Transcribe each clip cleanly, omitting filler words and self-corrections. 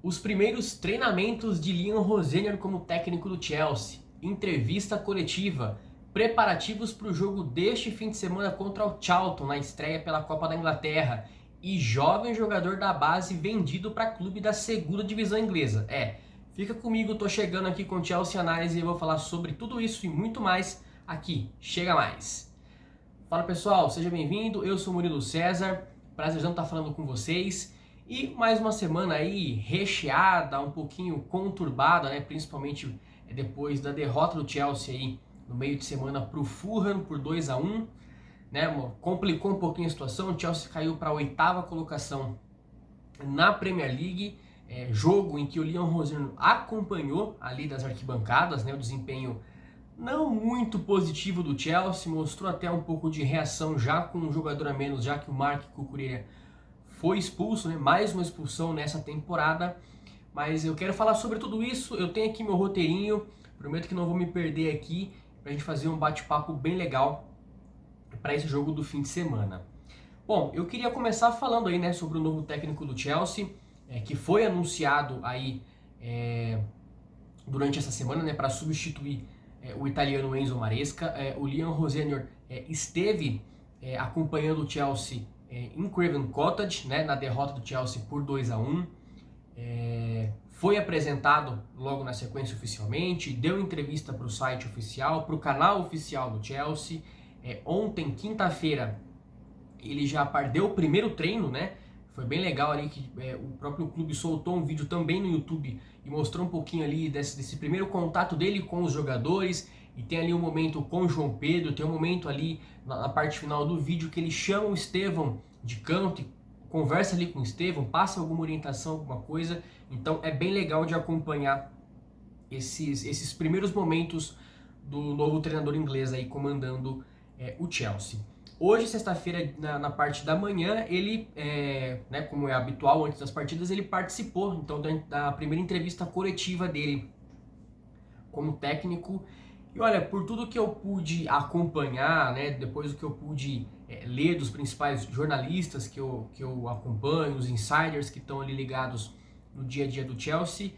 Os primeiros treinamentos de Liam Rosenior como técnico do Chelsea, entrevista coletiva, preparativos para o jogo deste fim de semana contra o Charlton na estreia pela Copa da Inglaterra e jovem jogador da base vendido para clube da segunda divisão inglesa. Fica comigo, tô chegando aqui com o Chelsea Análise e vou falar sobre tudo isso e muito mais aqui. Chega mais! Fala pessoal, seja bem-vindo, eu sou Murilo César, prazerzão estar falando com vocês. E mais uma semana aí recheada, um pouquinho conturbada, né? Principalmente depois da derrota do Chelsea aí no meio de semana para o Fulham por 2-1, né? Complicou um pouquinho a situação, o Chelsea caiu para a 8ª colocação na Premier League, jogo em que o Liam Rosenior acompanhou ali das arquibancadas, né? O desempenho não muito positivo do Chelsea, mostrou até um pouco de reação já com um jogador a menos, já que o Marc Cucurella foi expulso, né? Mais uma expulsão nessa temporada. Mas eu quero falar sobre tudo isso. Eu tenho aqui meu roteirinho. Prometo que não vou me perder aqui pra gente fazer um bate-papo bem legal para esse jogo do fim de semana. Bom, eu queria começar falando aí, né, sobre o novo técnico do Chelsea, que foi anunciado aí durante essa semana, né, para substituir o italiano Enzo Maresca. O Liam Rosenior esteve acompanhando o Chelsea em Craven Cottage, né, na derrota do Chelsea por 2-1. Foi apresentado logo na sequência oficialmente, deu entrevista para o site oficial, para o canal oficial do Chelsea. Ontem, quinta-feira, ele já deu o primeiro treino, né? Foi bem legal ali que o próprio clube soltou um vídeo também no YouTube e mostrou um pouquinho ali desse primeiro contato dele com os jogadores. E tem ali um momento com o João Pedro, tem um momento ali na parte final do vídeo que ele chama o Estevão de canto e conversa ali com o Estevão, passa alguma orientação, alguma coisa. Então é bem legal de acompanhar esses primeiros momentos do novo treinador inglês aí comandando o Chelsea. Hoje, sexta-feira, na parte da manhã, ele, né, como é habitual antes das partidas, ele participou então da primeira entrevista coletiva dele como técnico. E olha, por tudo que eu pude acompanhar, né, depois do que eu pude ler dos principais jornalistas que eu acompanho, os insiders que estão ali ligados no dia a dia do Chelsea,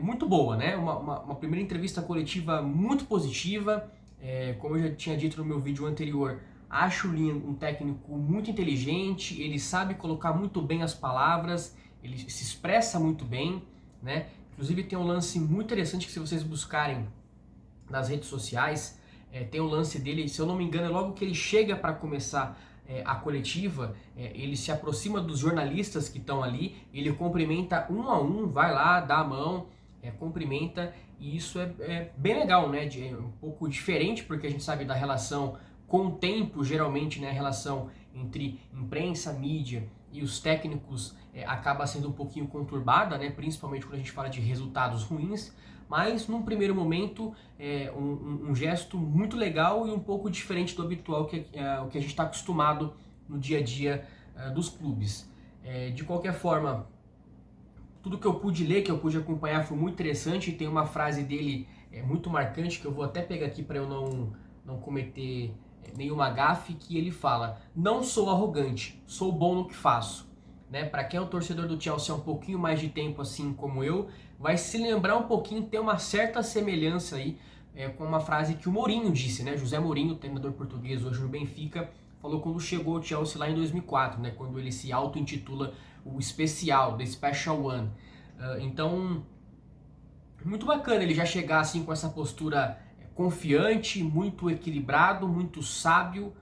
muito boa, né? Uma primeira entrevista coletiva muito positiva. Como eu já tinha dito no meu vídeo anterior, acho o Liam um técnico muito inteligente, ele sabe colocar muito bem as palavras, ele se expressa muito bem, né? Inclusive tem um lance muito interessante que se vocês buscarem nas redes sociais, tem o lance dele, se eu não me engano, é logo que ele chega para começar a coletiva, ele se aproxima dos jornalistas que estão ali, ele cumprimenta um a um, vai lá, dá a mão, cumprimenta, e isso é bem legal, né? Um pouco diferente, porque a gente sabe da relação com o tempo, geralmente, né, a relação entre imprensa, mídia e os técnicos acaba sendo um pouquinho conturbada, né, principalmente quando a gente fala de resultados ruins, mas num primeiro momento um gesto muito legal e um pouco diferente do habitual, que o que a gente está acostumado no dia a dia dos clubes. De qualquer forma, tudo que eu pude ler, que eu pude acompanhar foi muito interessante. Tem uma frase dele muito marcante, que eu vou até pegar aqui para eu não cometer nenhuma gafe, que ele fala: não sou arrogante, sou bom no que faço. Né? Para quem é o torcedor do Chelsea há um pouquinho mais de tempo, assim como eu, vai se lembrar um pouquinho, ter uma certa semelhança aí com uma frase que o Mourinho disse, né? José Mourinho, treinador português hoje no Benfica, falou quando chegou ao Chelsea lá em 2004, né? Quando ele se auto-intitula o especial, The Special One. Então, muito bacana ele já chegar assim com essa postura confiante, muito equilibrado, muito sábio.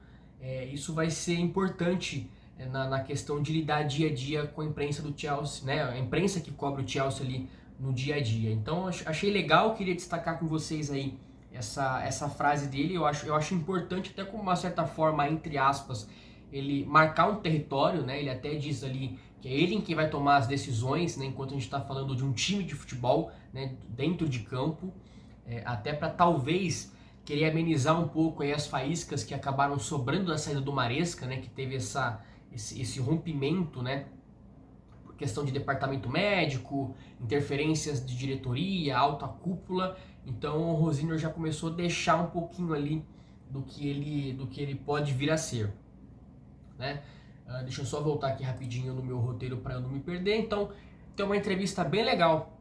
Isso vai ser importante na questão de lidar dia a dia com a imprensa do Chelsea, né? A imprensa que cobre o Chelsea ali no dia a dia. Então achei legal, queria destacar com vocês aí essa frase dele. Eu acho importante, até como uma certa forma, entre aspas, ele marcar um território, né? Ele até diz ali que é ele quem vai tomar as decisões, né? Enquanto a gente está falando de um time de futebol, né? Dentro de campo, até para talvez querer amenizar um pouco aí as faíscas que acabaram sobrando da saída do Maresca, né? Que teve esse rompimento, né? Por questão de departamento médico, interferências de diretoria, alta cúpula. Então o Rosenior já começou a deixar um pouquinho ali do que ele pode vir a ser, né? Deixa eu só voltar aqui rapidinho no meu roteiro para eu não me perder. Então, tem uma entrevista bem legal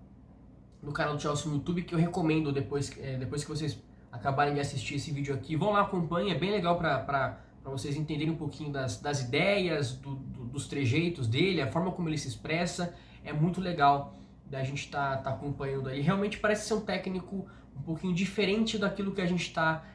no canal do Chelsea no YouTube que eu recomendo depois que vocês acabarem de assistir esse vídeo aqui. Vão lá, acompanhem, é bem legal para vocês entenderem um pouquinho das ideias, dos trejeitos dele, a forma como ele se expressa. É muito legal da gente tá acompanhando aí. Realmente parece ser um técnico um pouquinho diferente daquilo que a gente está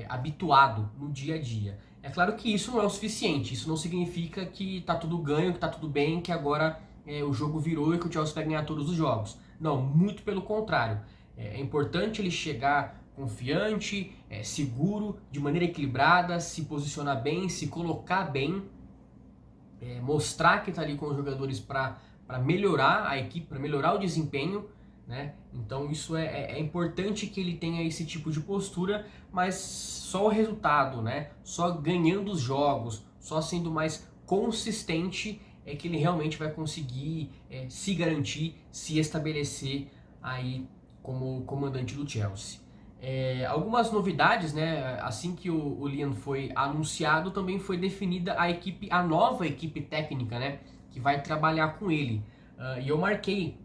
habituado no dia a dia. É claro que isso não é o suficiente, isso não significa que tá tudo ganho, que tá tudo bem, que agora o jogo virou e que o Chelsea vai ganhar todos os jogos. Não, muito pelo contrário. É importante ele chegar confiante, seguro, de maneira equilibrada, se posicionar bem, se colocar bem, mostrar que está ali com os jogadores para melhorar a equipe, para melhorar o desempenho, né? Então isso é importante que ele tenha esse tipo de postura, mas só o resultado, né? Só ganhando os jogos, só sendo mais consistente é que ele realmente vai conseguir se garantir, se estabelecer aí como comandante do Chelsea. Algumas novidades, né? Assim que o Liam foi anunciado, também foi definida a nova equipe técnica, né? Que vai trabalhar com ele. E eu marquei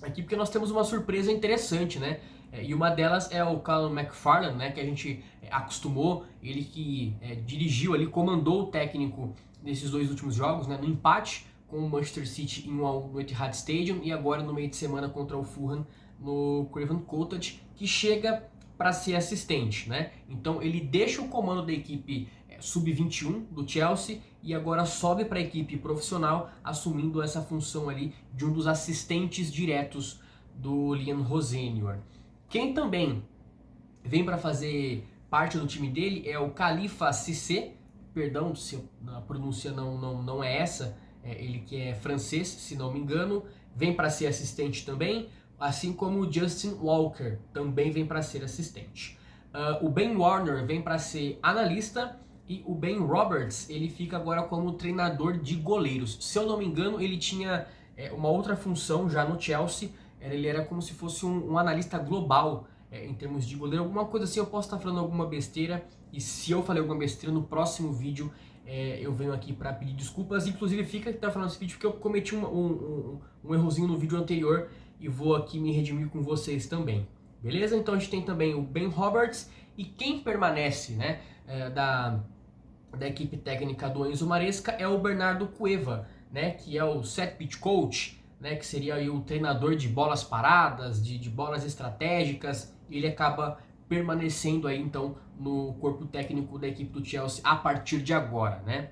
aqui porque nós temos uma surpresa interessante, né? E uma delas é o Callum McFarlane, né? Que a gente acostumou, ele que dirigiu ali, comandou o técnico nesses 2 últimos jogos, né? No empate com o Manchester City em 1-1 no Etihad Stadium e agora no meio de semana contra o Fulham no Craven Cottage, que chega para ser assistente, né? Então ele deixa o comando da equipe sub-21 do Chelsea e agora sobe para a equipe profissional, assumindo essa função ali de um dos assistentes diretos do Liam Rosenior. Quem também vem para fazer parte do time dele é o Khalifa Cissé, perdão se a pronúncia não é essa, ele que é francês, se não me engano, vem para ser assistente também, assim como o Justin Walker também vem para ser assistente. O Ben Warner vem para ser analista e o Ben Roberts ele fica agora como treinador de goleiros. Se eu não me engano, ele tinha uma outra função já no Chelsea, ele era como se fosse um analista global em termos de goleiro, alguma coisa assim. Eu posso estar falando alguma besteira e se eu falei alguma besteira no próximo vídeo eu venho aqui para pedir desculpas. Inclusive fica que tá falando esse vídeo porque eu cometi um errozinho no vídeo anterior e vou aqui me redimir com vocês também, beleza? Então a gente tem também o Ben Roberts e quem permanece, né, da equipe técnica do Enzo Maresca é o Bernardo Cueva, né, que é o set pitch coach, né, que seria aí o treinador de bolas paradas, de bolas estratégicas. Ele acaba permanecendo aí então no corpo técnico da equipe do Chelsea a partir de agora, né?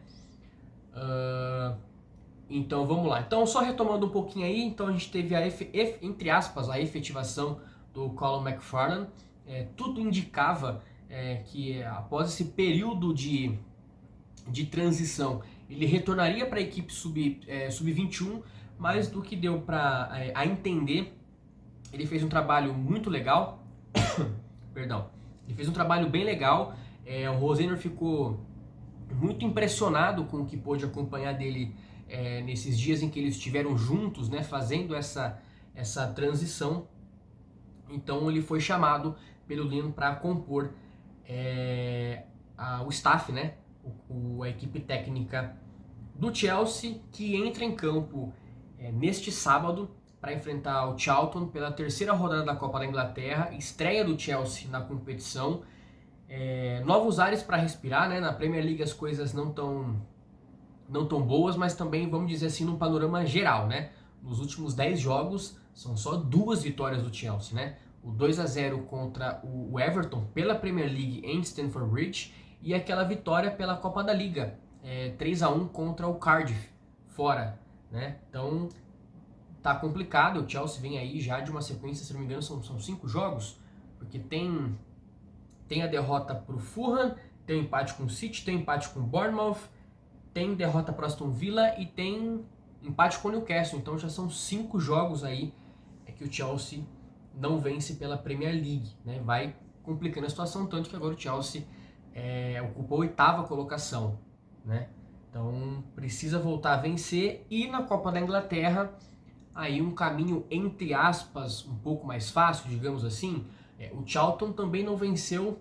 Então vamos lá. Então só retomando um pouquinho aí, então a gente teve entre aspas a efetivação do Callum McFarlane. Tudo indicava que após esse período de transição ele retornaria para a equipe sub-21, mas do que deu para entender, ele fez um trabalho muito legal. Perdão, ele fez um trabalho bem legal. O Rosenior ficou muito impressionado com o que pôde acompanhar dele nesses dias em que eles estiveram juntos, né, fazendo essa transição. Então ele foi chamado pelo Liam para compor o staff, né, a equipe técnica do Chelsea, que entra em campo neste sábado para enfrentar o Charlton pela 3ª rodada da Copa da Inglaterra, estreia do Chelsea na competição. Novos ares para respirar, né? Na Premier League as coisas não tão boas, mas também, vamos dizer assim, no panorama geral, né? Nos últimos 10 jogos, são só 2 vitórias do Chelsea, né? O 2-0 contra o Everton pela Premier League em Stamford Bridge e aquela vitória pela Copa da Liga, 3-1 contra o Cardiff, fora, né? Então tá complicado. O Chelsea vem aí já de uma sequência, se não me engano, são 5 jogos, porque tem a derrota pro Fulham, tem o empate com o City, tem o empate com o Bournemouth, tem derrota para Aston Villa e tem empate com o Newcastle. Então já são 5 jogos aí que o Chelsea não vence pela Premier League, né? Vai complicando a situação, tanto que agora o Chelsea ocupou a 8ª colocação, né? Então precisa voltar a vencer e na Copa da Inglaterra aí um caminho, entre aspas, um pouco mais fácil, digamos assim. O Charlton também não venceu,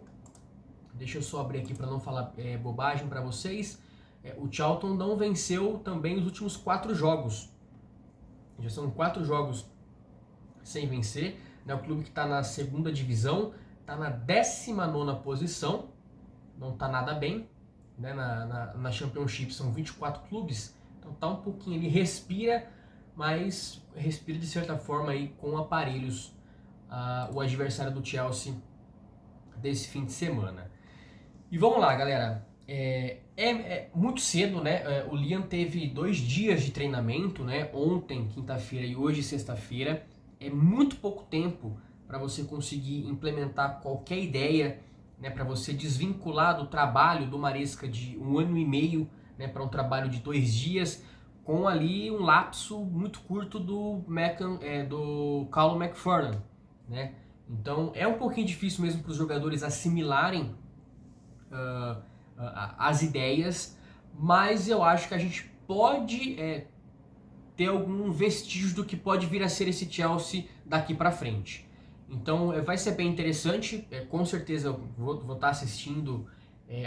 deixa eu só abrir aqui para não falar bobagem para vocês. O Charlton não venceu também os últimos 4 jogos, Já são 4 jogos sem vencer, né? O clube que está na segunda divisão, está na 19ª posição, não está nada bem, né? Na Championship são 24 clubes, então tá um pouquinho, ele respira, mas respira de certa forma aí com aparelhos o adversário do Chelsea desse fim de semana. E vamos lá, galera. É muito cedo, né? O Liam teve 2 dias de treinamento, né? Ontem, quinta-feira, e hoje, sexta-feira. É muito pouco tempo para você conseguir implementar qualquer ideia, né? Para você desvincular do trabalho do Maresca de 1 ano e meio, né? Para um trabalho de 2 dias, com ali um lapso muito curto do Callum McFarlane, né? Então é um pouquinho difícil mesmo para os jogadores assimilarem as ideias, mas eu acho que a gente pode ter algum vestígio do que pode vir a ser esse Chelsea daqui para frente. Então vai ser bem interessante, com certeza eu vou estar assistindo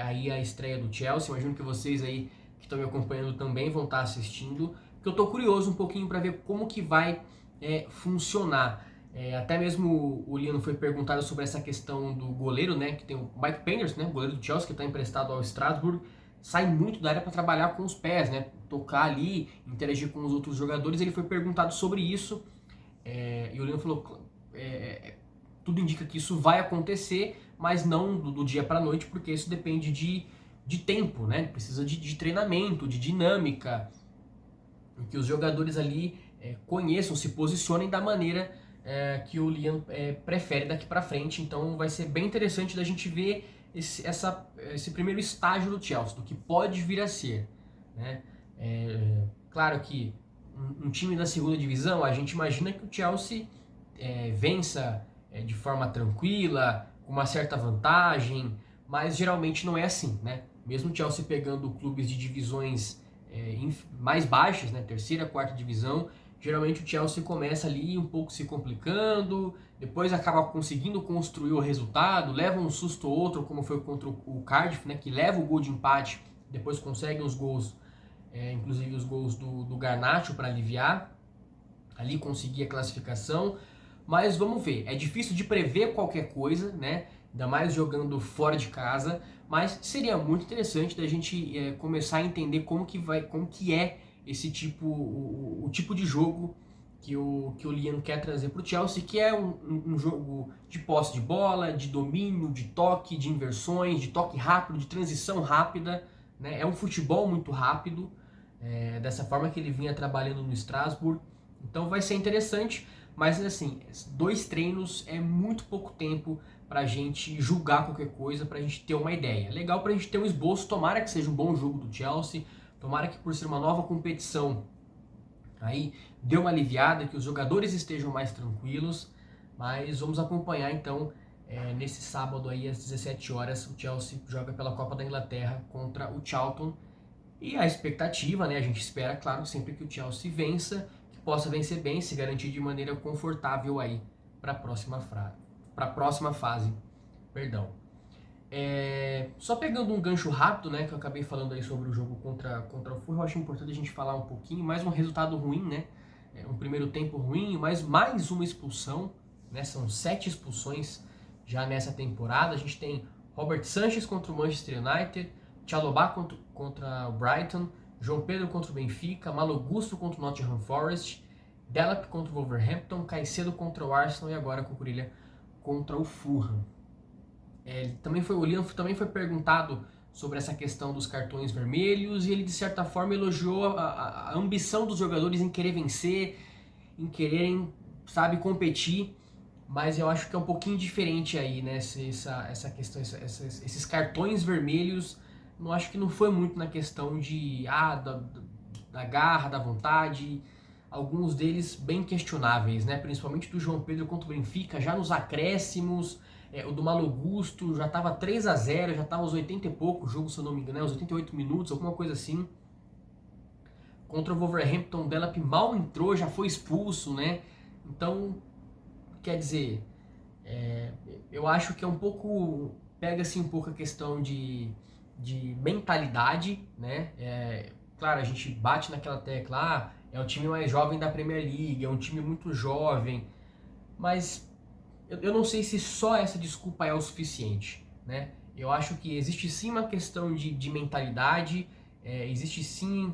aí a estreia do Chelsea, imagino que vocês aí que estão me acompanhando também vão estar assistindo, porque eu estou curioso um pouquinho para ver como que vai funcionar. Até mesmo o Liam foi perguntado sobre essa questão do goleiro, né? Que tem o Mike Penders, né? Goleiro do Chelsea, que está emprestado ao Strasbourg, sai muito da área para trabalhar com os pés, né? Tocar ali, interagir com os outros jogadores. Ele foi perguntado sobre isso e o Liam falou: tudo indica que isso vai acontecer, mas não do dia para a noite, porque isso depende de tempo, né? Precisa de treinamento, de dinâmica, que os jogadores ali conheçam, se posicionem da maneira que o Liam prefere daqui para frente. Então vai ser bem interessante da gente ver esse primeiro estágio do Chelsea, do que pode vir a ser, né? Claro que um time da segunda divisão, a gente imagina que o Chelsea vença de forma tranquila, com uma certa vantagem, mas geralmente não é assim, né? Mesmo o Chelsea pegando clubes de divisões mais baixas, né? Terceira, quarta divisão, geralmente o Chelsea começa ali um pouco se complicando, depois acaba conseguindo construir o resultado, leva um susto ou outro, como foi contra o Cardiff, né, que leva o gol de empate, depois consegue os gols, inclusive os gols do Garnacho para aliviar, ali conseguir a classificação. Mas vamos ver, é difícil de prever qualquer coisa, né? Ainda mais jogando fora de casa, mas seria muito interessante da gente começar a entender como que é esse tipo, o tipo de jogo que o Liam quer trazer para o Chelsea, que é um jogo de posse de bola, de domínio, de toque, de inversões, de toque rápido, de transição rápida, né? É um futebol muito rápido, dessa forma que ele vinha trabalhando no Strasbourg. Então vai ser interessante, mas assim, 2 treinos é muito pouco tempo para a gente julgar qualquer coisa, para a gente ter uma ideia. Legal para a gente ter um esboço, tomara que seja um bom jogo do Chelsea, tomara que por ser uma nova competição, aí dê uma aliviada, que os jogadores estejam mais tranquilos, mas vamos acompanhar então, nesse sábado aí às 17 horas, o Chelsea joga pela Copa da Inglaterra contra o Charlton, e a expectativa, né, a gente espera, claro, sempre que o Chelsea vença, que possa vencer bem, se garantir de maneira confortável aí para a próxima fase, perdão. Só pegando um gancho rápido, né, que eu acabei falando aí sobre o jogo contra o Fulham, eu acho importante a gente falar um pouquinho, mais um resultado ruim, né, um primeiro tempo ruim, mas mais uma expulsão, né, são 7 expulsões já nessa temporada. A gente tem Robert Sanchez contra o Manchester United, Chalobah contra o Brighton, João Pedro contra o Benfica, Malo Gusto contra o Nottingham Forest, Delap contra o Wolverhampton, Caicedo contra o Arsenal e agora Cucurella contra o Fulham. O Liam também foi perguntado sobre essa questão dos cartões vermelhos e ele de certa forma elogiou a ambição dos jogadores em querer vencer, em quererem, sabe, competir, mas eu acho que é um pouquinho diferente aí, né, essa questão, esses cartões vermelhos, não acho que não foi muito na questão da garra, da vontade, alguns deles bem questionáveis, né, principalmente do João Pedro contra o Benfica, já nos acréscimos. O do Malo Gusto já estava 3-0, já estava aos 80 e pouco o jogo, se eu não me engano, aos 88 minutos, alguma coisa assim. Contra o Wolverhampton, o Delap mal entrou, já foi expulso, né? Então, quer dizer, eu acho que é um pouco, pega-se um pouco a questão de mentalidade, né? Claro, a gente bate naquela tecla, é o time mais jovem da Premier League, é um time muito jovem, mas eu não sei se só essa desculpa é o suficiente, né? Eu acho que existe sim uma questão de mentalidade, existe sim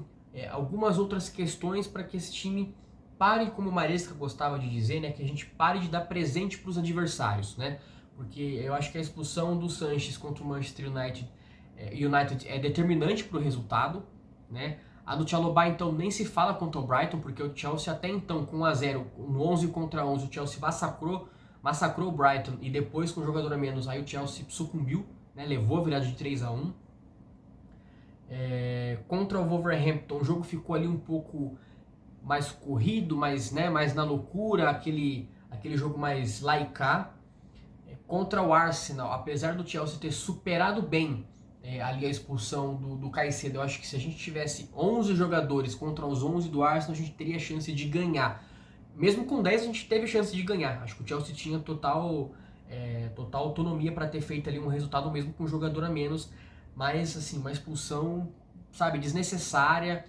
algumas outras questões para que esse time pare, como o Maresca gostava de dizer, né? Que a gente pare de dar presente para os adversários, né? Porque eu acho que a expulsão do Sanches contra o Manchester United é determinante para o resultado, né? A do Chalobah, então, nem se fala contra o Brighton, porque o Chelsea até então, com 1 a 0 no 11 contra 11, o Chelsea massacrou o Brighton, e depois, com um jogador a menos, aí o Chelsea sucumbiu, né? Levou a virada de 3 a 1. Contra o Wolverhampton, o jogo ficou ali um pouco mais corrido, mais na loucura, aquele jogo mais lá e cá. Contra o Arsenal, apesar do Chelsea ter superado bem ali a expulsão do Caicedo, eu acho que se a gente tivesse 11 jogadores contra os 11 do Arsenal, a gente teria chance de ganhar. Mesmo com 10 a gente teve chance de ganhar. Acho que o Chelsea tinha total autonomia para ter feito ali um resultado mesmo com um jogador a menos. Mas assim, uma expulsão, sabe, desnecessária.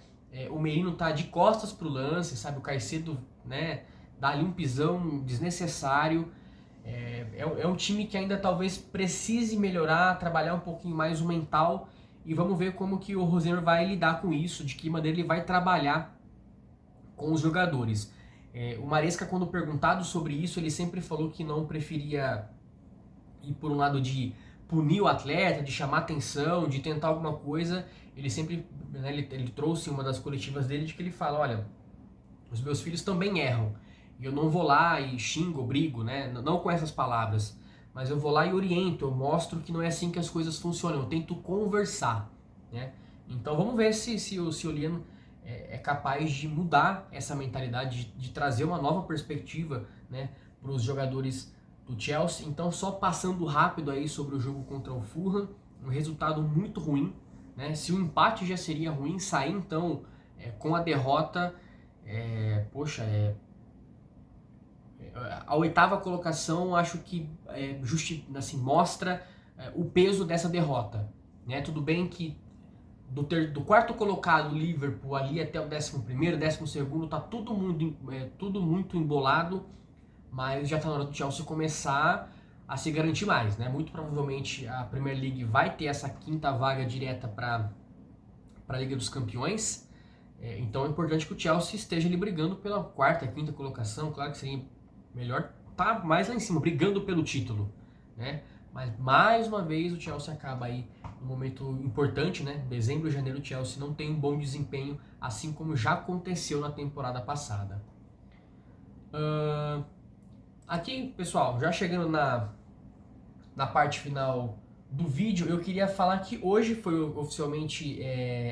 O Merino tá de costas pro lance, sabe, o Caicedo, né, dá ali um pisão desnecessário. É um time que ainda talvez precise melhorar, trabalhar um pouquinho mais o mental, e vamos ver como que o Rosenior vai lidar com isso, de que maneira ele vai trabalhar com os jogadores. O Maresca, quando perguntado sobre isso, ele sempre falou que não preferia ir por um lado de punir o atleta, de chamar atenção, de tentar alguma coisa. Ele sempre, né, ele trouxe uma das coletivas dele de que ele fala, olha, os meus filhos também erram, e eu não vou lá e xingo, brigo, né? Não com essas palavras, mas eu vou lá e oriento, eu mostro que não é assim que as coisas funcionam, eu tento conversar, né? Então vamos ver se o Liam é capaz de mudar essa mentalidade, de trazer uma nova perspectiva, né, para os jogadores do Chelsea. Então, só passando rápido aí sobre o jogo contra o Fulham, um resultado muito ruim, né? Se o empate já seria ruim, sair então com a derrota, a 8ª colocação, acho que assim, mostra o peso dessa derrota, né? Tudo bem que do 4º colocado, Liverpool, ali até o 11º, 12º, tá tudo muito embolado, mas já está na hora do Chelsea começar a se garantir mais, né? Muito provavelmente a Premier League vai ter essa 5ª vaga direta para a Liga dos Campeões, então é importante que o Chelsea esteja ali brigando pela 4ª, 5ª colocação. Claro que seria melhor estar mais lá em cima, brigando pelo título, né? Mas mais uma vez o Chelsea acaba aí num momento importante, né? Dezembro e janeiro o Chelsea não tem um bom desempenho, assim como já aconteceu na temporada passada. Aqui, pessoal, já chegando na parte final do vídeo, eu queria falar que hoje foi oficialmente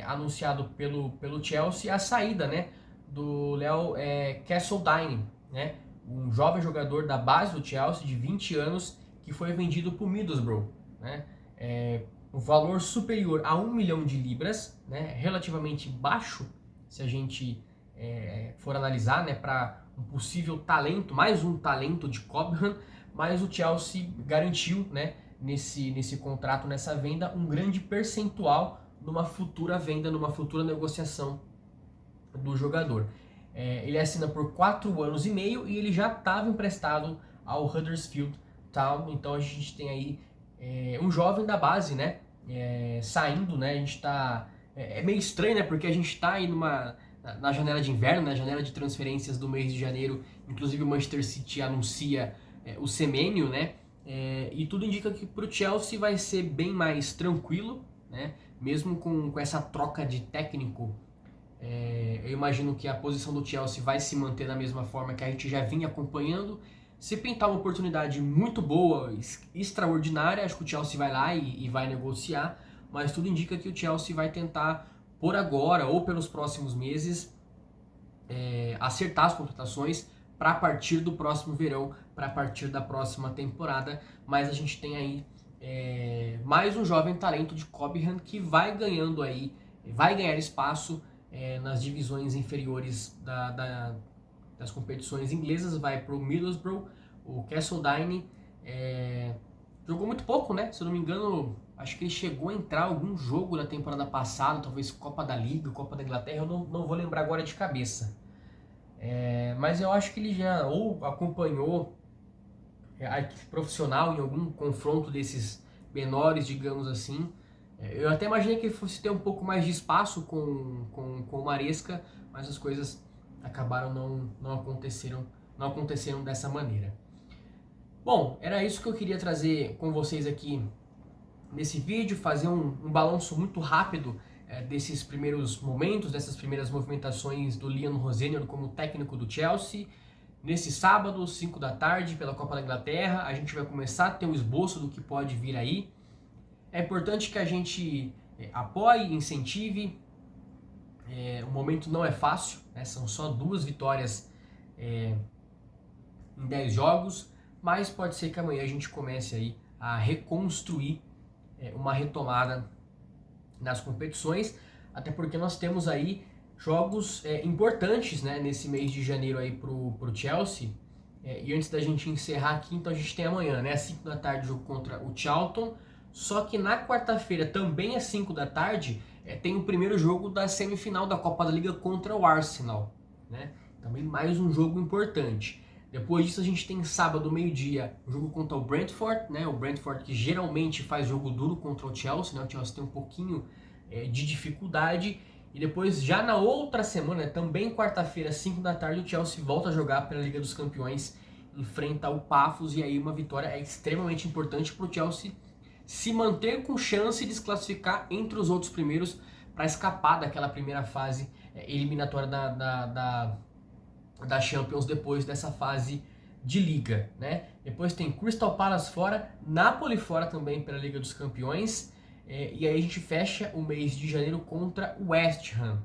anunciado pelo Chelsea a saída, né, do Leo Castledine, né, um jovem jogador da base do Chelsea de 20 anos que foi vendido para o Middlesbrough, né, um valor superior a 1 milhão de libras, né, relativamente baixo se a gente for analisar, né, para um possível talento, mais um talento de Cobham, mas o Chelsea garantiu, né, nesse contrato, nessa venda, um grande percentual numa futura venda, numa futura negociação do jogador. Ele assina por 4 anos e meio e ele já estava emprestado ao Huddersfield Town, então a gente tem aí um jovem da base, né, saindo, né, a gente tá... É meio estranho, né, porque a gente está aí na janela de inverno, na janela de transferências do mês de janeiro, inclusive o Manchester City anuncia o Semenyo, né? E tudo indica que para o Chelsea vai ser bem mais tranquilo, né? Mesmo com essa troca de técnico, eu imagino que a posição do Chelsea vai se manter da mesma forma que a gente já vinha acompanhando. Se pintar uma oportunidade muito boa, extraordinária, acho que o Chelsea vai lá e vai negociar, mas tudo indica que o Chelsea vai tentar, por agora ou pelos próximos meses, acertar as contratações para a partir do próximo verão, para a partir da próxima temporada. Mas a gente tem aí mais um jovem talento de Cobham que vai ganhar espaço nas divisões inferiores das competições inglesas, vai para o Middlesbrough. O Castledine jogou muito pouco, né? Se eu não me engano, acho que ele chegou a entrar algum jogo da temporada passada, talvez Copa da Liga, Copa da Inglaterra, eu não vou lembrar agora de cabeça. mas eu acho que ele já ou acompanhou a equipe profissional em algum confronto desses menores, digamos assim. Eu até imaginei que ele fosse ter um pouco mais de espaço com o Maresca, mas as coisas acabaram não aconteceram dessa maneira. Bom, era isso que eu queria trazer com vocês aqui nesse vídeo, fazer um balanço muito rápido desses primeiros momentos, dessas primeiras movimentações do Liam Rosenior como técnico do Chelsea. Nesse sábado, 5 da tarde, pela Copa da Inglaterra, a gente vai começar a ter um esboço do que pode vir aí. É importante que a gente apoie, incentive. O momento não é fácil, né? São só 2 vitórias em 10 jogos, mas pode ser que amanhã a gente comece aí a reconstruir uma retomada nas competições, até porque nós temos aí jogos importantes, né, nesse mês de janeiro aí pro Chelsea. E antes da gente encerrar aqui, então a gente tem amanhã, né, às 5 da tarde, o jogo contra o Charlton. Só que na quarta-feira, também às 5 da tarde, tem o primeiro jogo da semifinal da Copa da Liga contra o Arsenal, né? Também mais um jogo importante. Depois disso a gente tem sábado, meio-dia, o jogo contra o Brentford, né? O Brentford que geralmente faz jogo duro contra o Chelsea, né? O Chelsea tem um pouquinho de dificuldade. E depois, já na outra semana, também quarta-feira, 5 da tarde, o Chelsea volta a jogar pela Liga dos Campeões, enfrenta o Pafos, e aí uma vitória é extremamente importante para o Chelsea se manter com chance de se classificar entre os outros primeiros para escapar daquela primeira fase eliminatória da Champions depois dessa fase de Liga, né? Depois tem Crystal Palace fora, Napoli fora também pela Liga dos Campeões, e aí a gente fecha o mês de janeiro contra o West Ham,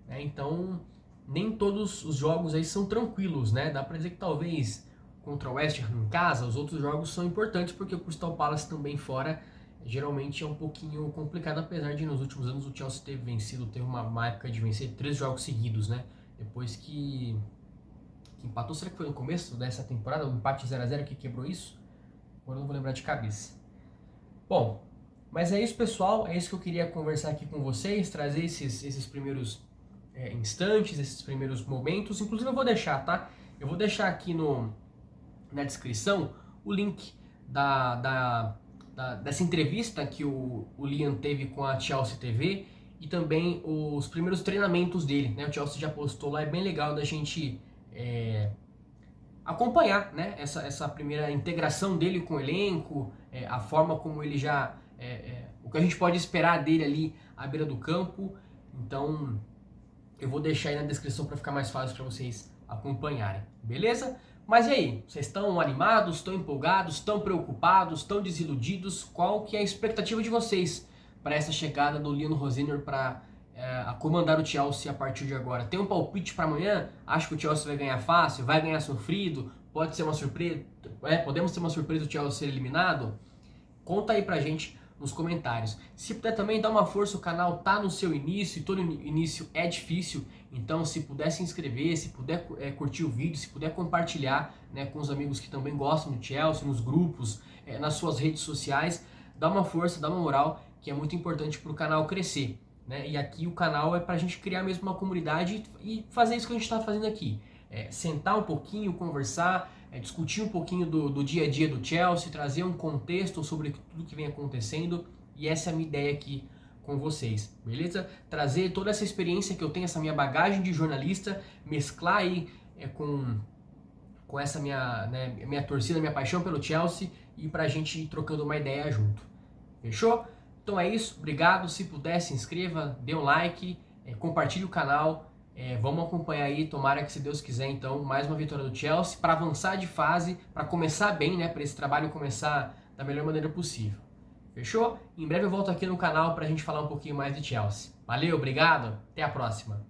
né? Então nem todos os jogos aí são tranquilos, né? Dá para dizer que talvez contra o West Ham em casa, os outros jogos são importantes porque o Crystal Palace também fora geralmente é um pouquinho complicado, apesar de nos últimos anos o Chelsea ter vencido, teve uma época de vencer 3 jogos seguidos, né? Depois que empatou, será que foi no começo dessa temporada, o empate 0x0 que quebrou isso? Agora eu não vou lembrar de cabeça. Bom, mas é isso, pessoal, é isso que eu queria conversar aqui com vocês, trazer esses primeiros instantes, esses primeiros momentos. Inclusive eu vou deixar, tá? Eu vou deixar aqui na descrição o link dessa entrevista que o Liam teve com a Chelsea TV e também os primeiros treinamentos dele, né? O Chelsea já postou lá, é bem legal da gente acompanhar, né? essa primeira integração dele com o elenco, a forma como ele já... o que a gente pode esperar dele ali à beira do campo. Então eu vou deixar aí na descrição para ficar mais fácil para vocês acompanharem, beleza? Mas e aí, vocês estão animados, estão empolgados, estão preocupados, estão desiludidos? Qual que é a expectativa de vocês para essa chegada do Liam Rosenior para comandar o Chelsea a partir de agora? Tem um palpite para amanhã? Acho que o Chelsea vai ganhar fácil? Vai ganhar sofrido? Pode ser uma surpresa? Podemos ter uma surpresa do Chelsea ser eliminado? Conta aí pra gente nos comentários. Se puder também dar uma força, o canal tá no seu início, e todo início é difícil, então se puder se inscrever, se puder curtir o vídeo, se puder compartilhar, né, com os amigos que também gostam do Chelsea, nos grupos, nas suas redes sociais, dá uma força, dá uma moral, que é muito importante para o canal crescer, né? E aqui o canal é pra gente criar mesmo uma comunidade e fazer isso que a gente está fazendo aqui. Sentar um pouquinho, conversar, discutir um pouquinho do dia a dia do Chelsea, trazer um contexto sobre tudo que vem acontecendo, e essa é a minha ideia aqui com vocês, beleza? Trazer toda essa experiência que eu tenho, essa minha bagagem de jornalista, mesclar aí com essa minha torcida, minha paixão pelo Chelsea, e pra gente ir trocando uma ideia junto. Fechou? Então é isso, obrigado. Se puder, se inscreva, dê um like, compartilhe o canal. Vamos acompanhar aí, tomara que, se Deus quiser, então, mais uma vitória do Chelsea para avançar de fase, para começar bem, né, para esse trabalho começar da melhor maneira possível. Fechou? Em breve eu volto aqui no canal para a gente falar um pouquinho mais de Chelsea. Valeu, obrigado, até a próxima.